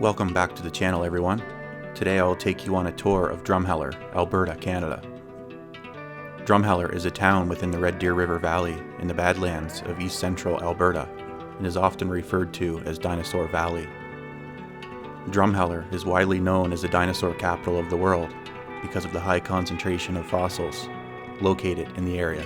Welcome back to the channel, everyone. Today I will take you on a tour of Drumheller, Alberta, Canada. Drumheller is a town within the Red Deer River Valley in the badlands of east central Alberta and is often referred to as Dinosaur Valley. Drumheller is widely known as the dinosaur capital of the world because of the high concentration of fossils located in the area.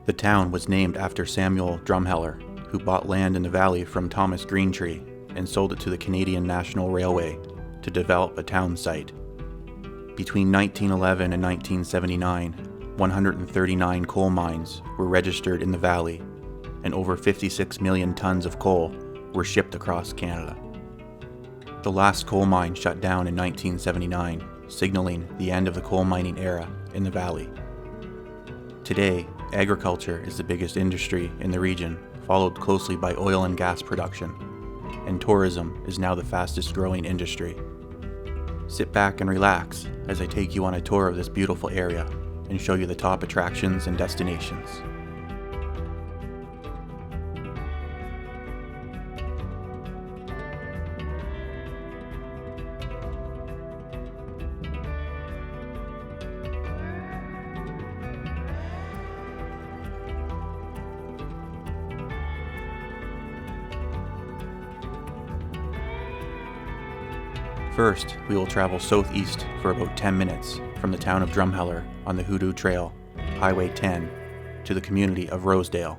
The town was named after Samuel Drumheller, who bought land in the valley from Thomas Greentree and sold it to the Canadian National Railway to develop a town site. Between 1911 and 1979, 139 coal mines were registered in the valley, and over 56 million tons of coal were shipped across Canada. The last coal mine shut down in 1979, signaling the end of the coal mining era in the valley. Today, agriculture is the biggest industry in the region, followed closely by oil and gas production, and tourism is now the fastest growing industry. Sit back and relax as I take you on a tour of this beautiful area and show you the top attractions and destinations. First, we will travel southeast for about 10 minutes from the town of Drumheller on the Hoodoo Trail, Highway 10, to the community of Rosedale.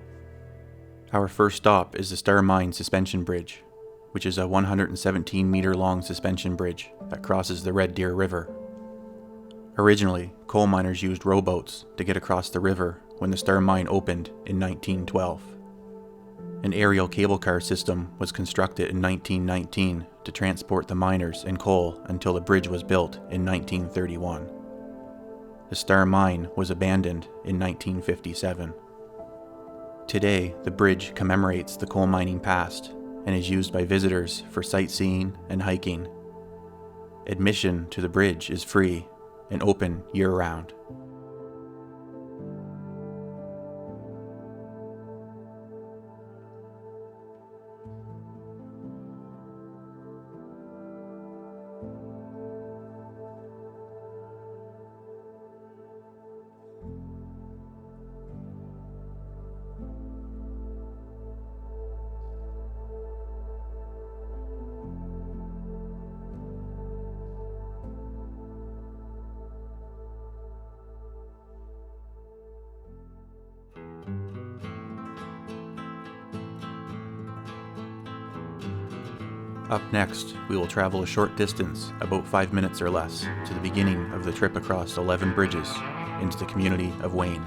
Our first stop is the Star Mine Suspension Bridge, which is a 117-meter long suspension bridge that crosses the Red Deer River. Originally, coal miners used rowboats to get across the river when the Star Mine opened in 1912. An aerial cable car system was constructed in 1919 to transport the miners and coal until the bridge was built in 1931. The Star Mine was abandoned in 1957. Today, the bridge commemorates the coal mining past and is used by visitors for sightseeing and hiking. Admission to the bridge is free and open year-round. Up next, we will travel a short distance, about 5 minutes or less, to the beginning of the trip across 11 bridges into the community of Wayne.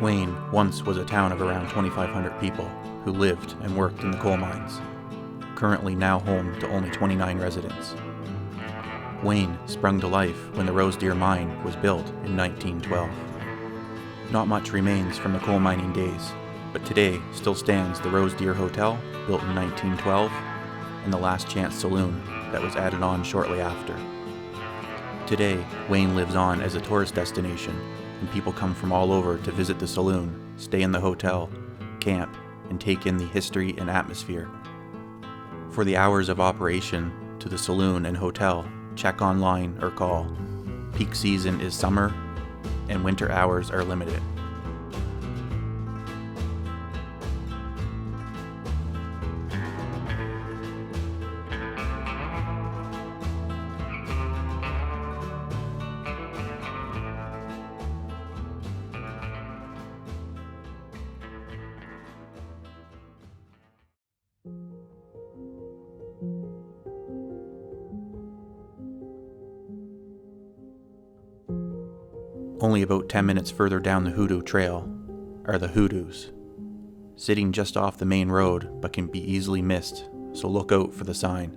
Wayne once was a town of around 2,500 people who lived and worked in the coal mines, currently now home to only 29 residents. Wayne sprung to life when the Rose Deer Mine was built in 1912. Not much remains from the coal mining days, but today still stands the Rose Deer Hotel, built in 1912, and the Last Chance Saloon that was added on shortly after. Today, Wayne lives on as a tourist destination, and people come from all over to visit the saloon, stay in the hotel, camp, and take in the history and atmosphere. For the hours of operation to the saloon and hotel, check online or call. Peak season is summer, and winter hours are limited. Only about 10 minutes further down the Hoodoo Trail are the Hoodoos, sitting just off the main road but can be easily missed, so look out for the sign.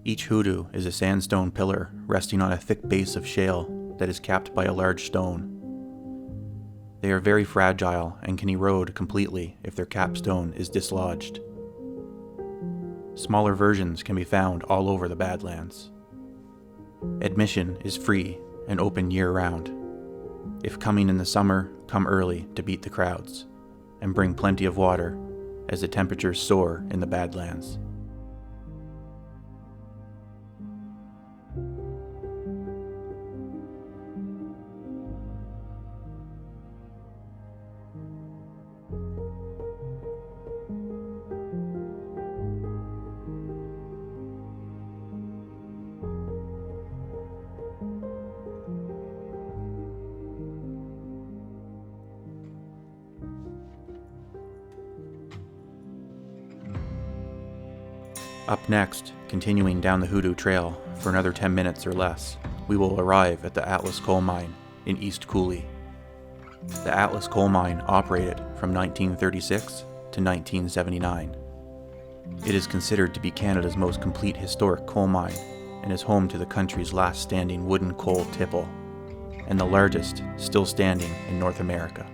Each hoodoo is a sandstone pillar resting on a thick base of shale that is capped by a large stone. They are very fragile and can erode completely if their capstone is dislodged. Smaller versions can be found all over the Badlands. Admission is free and open year-round. If coming in the summer, come early to beat the crowds, and bring plenty of water, as the temperatures soar in the Badlands. Up next, continuing down the Hoodoo Trail for another 10 minutes or less, we will arrive at the Atlas Coal Mine in East Cooley. The Atlas Coal Mine operated from 1936 to 1979. It is considered to be Canada's most complete historic coal mine and is home to the country's last standing wooden coal tipple, and the largest still standing in North America.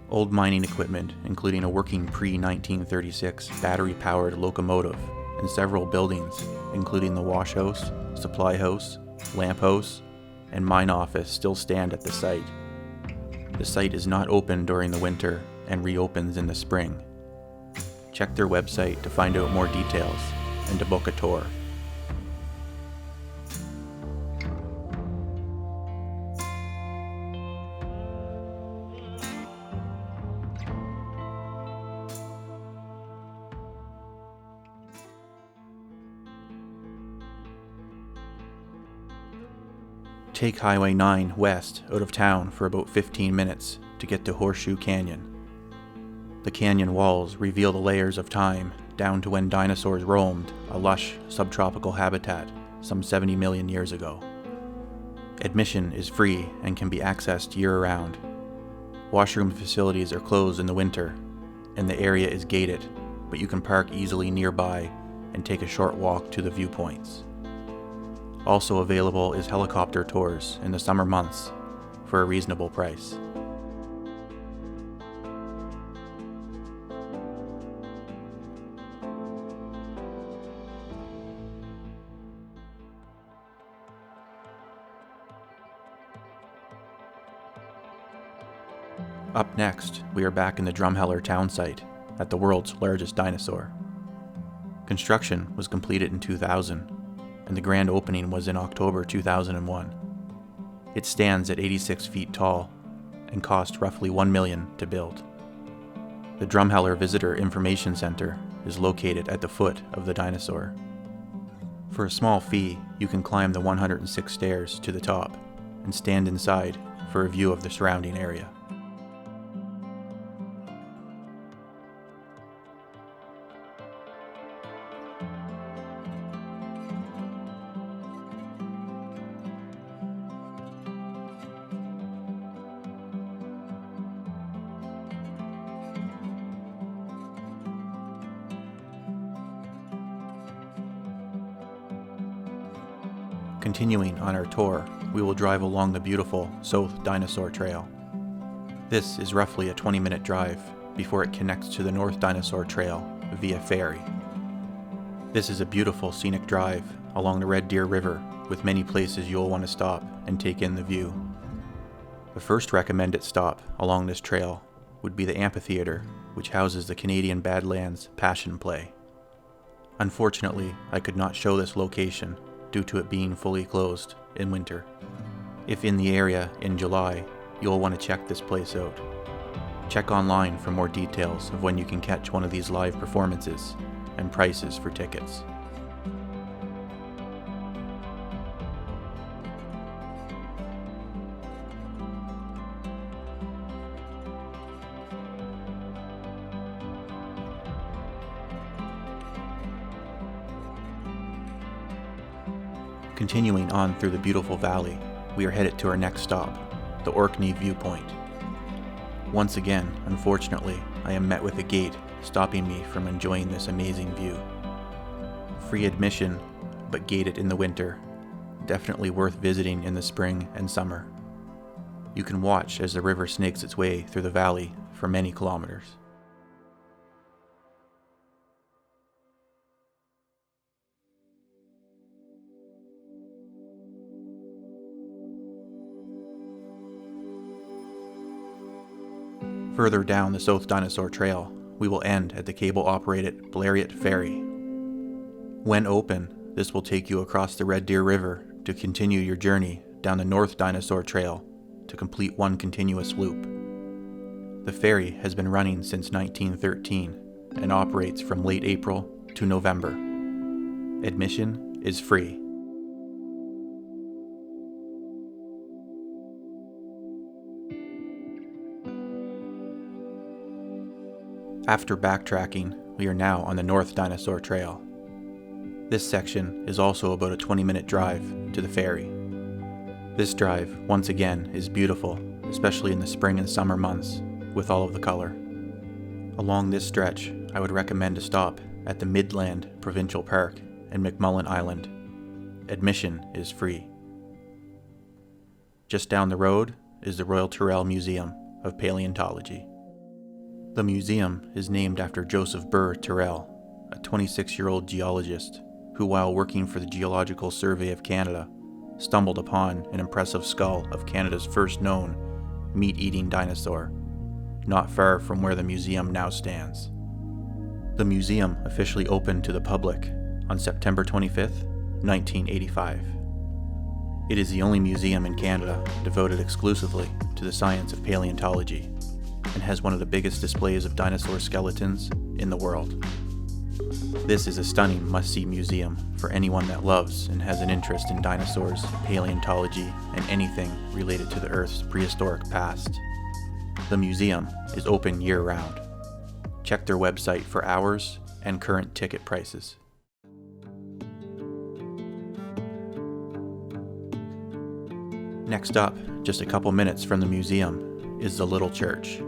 Old mining equipment, including a working pre-1936 battery-powered locomotive and several buildings, including the wash house, supply house, lamp house, and mine office, still stand at the site. The site is not open during the winter and reopens in the spring. Check their website to find out more details and to book a tour. Take Highway 9 west out of town for about 15 minutes to get to Horseshoe Canyon. The canyon walls reveal the layers of time down to when dinosaurs roamed a lush subtropical habitat some 70 million years ago. Admission is free and can be accessed year-round. Washroom facilities are closed in the winter, and the area is gated, but you can park easily nearby and take a short walk to the viewpoints. Also available is helicopter tours in the summer months for a reasonable price. Up next, we are back in the Drumheller town site at the world's largest dinosaur. Construction was completed in 2000, and the grand opening was in October 2001. It stands at 86 feet tall and cost roughly $1 million to build. The Drumheller Visitor Information Center is located at the foot of the dinosaur. For a small fee, you can climb the 106 stairs to the top and stand inside for a view of the surrounding area. Continuing on our tour, we will drive along the beautiful South Dinosaur Trail. This is roughly a 20-minute drive before it connects to the North Dinosaur Trail via ferry. This is a beautiful scenic drive along the Red Deer River with many places you'll want to stop and take in the view. The first recommended stop along this trail would be the amphitheater, which houses the Canadian Badlands Passion Play. Unfortunately, I could not show this location due to it being fully closed in winter. If in the area in July, you'll want to check this place out. Check online for more details of when you can catch one of these live performances and prices for tickets. Continuing on through the beautiful valley, we are headed to our next stop, the Orkney Viewpoint. Once again, unfortunately, I am met with a gate stopping me from enjoying this amazing view. Free admission, but gated in the winter. Definitely worth visiting in the spring and summer. You can watch as the river snakes its way through the valley for many kilometers. Further down the South Dinosaur Trail, we will end at the cable-operated Blériot Ferry. When open, this will take you across the Red Deer River to continue your journey down the North Dinosaur Trail to complete one continuous loop. The ferry has been running since 1913 and operates from late April to November. Admission is free. After backtracking, we are now on the North Dinosaur Trail. This section is also about a 20-minute drive to the ferry. This drive, once again, is beautiful, especially in the spring and summer months, with all of the color. Along this stretch, I would recommend to stop at the Midland Provincial Park and McMullen Island. Admission is free. Just down the road is the Royal Tyrrell Museum of Paleontology. The museum is named after Joseph Burr Tyrrell, a 26-year-old geologist who, while working for the Geological Survey of Canada, stumbled upon an impressive skull of Canada's first known meat-eating dinosaur, not far from where the museum now stands. The museum officially opened to the public on September 25th, 1985. It is the only museum in Canada devoted exclusively to the science of paleontology and has one of the biggest displays of dinosaur skeletons in the world. This is a stunning must-see museum for anyone that loves and has an interest in dinosaurs, paleontology, and anything related to the Earth's prehistoric past. The museum is open year-round. Check their website for hours and current ticket prices. Next up, just a couple minutes from the museum, is the Little Church.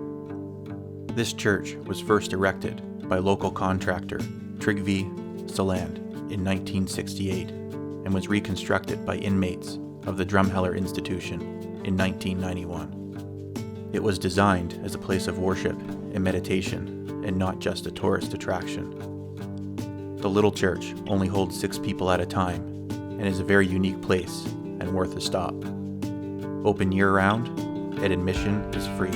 This church was first erected by local contractor Trygve Saland in 1968 and was reconstructed by inmates of the Drumheller Institution in 1991. It was designed as a place of worship and meditation and not just a tourist attraction. The Little Church only holds 6 people at a time and is a very unique place and worth a stop. Open year-round, and admission is free.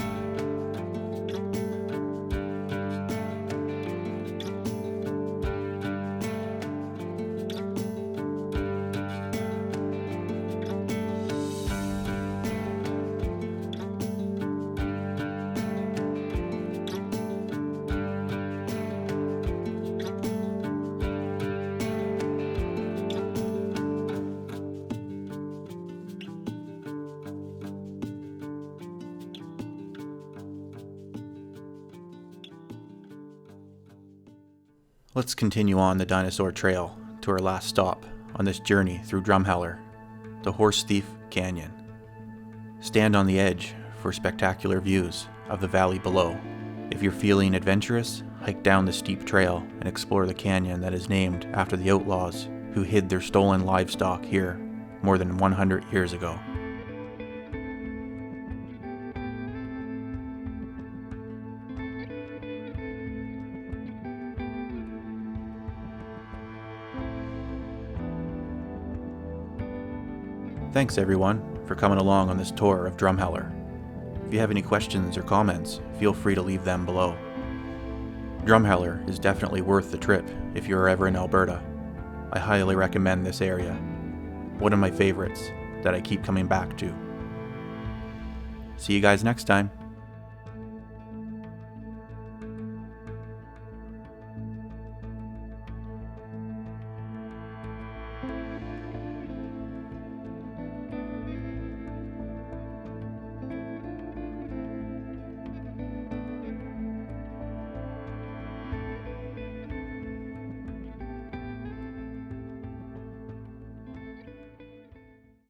Let's continue on the dinosaur trail to our last stop on this journey through Drumheller, the Horse Thief Canyon. Stand on the edge for spectacular views of the valley below. If you're feeling adventurous, hike down the steep trail and explore the canyon that is named after the outlaws who hid their stolen livestock here more than 100 years ago. Thanks everyone for coming along on this tour of Drumheller. If you have any questions or comments, feel free to leave them below. Drumheller is definitely worth the trip if you're ever in Alberta. I highly recommend this area. One of my favorites that I keep coming back to. See you guys next time.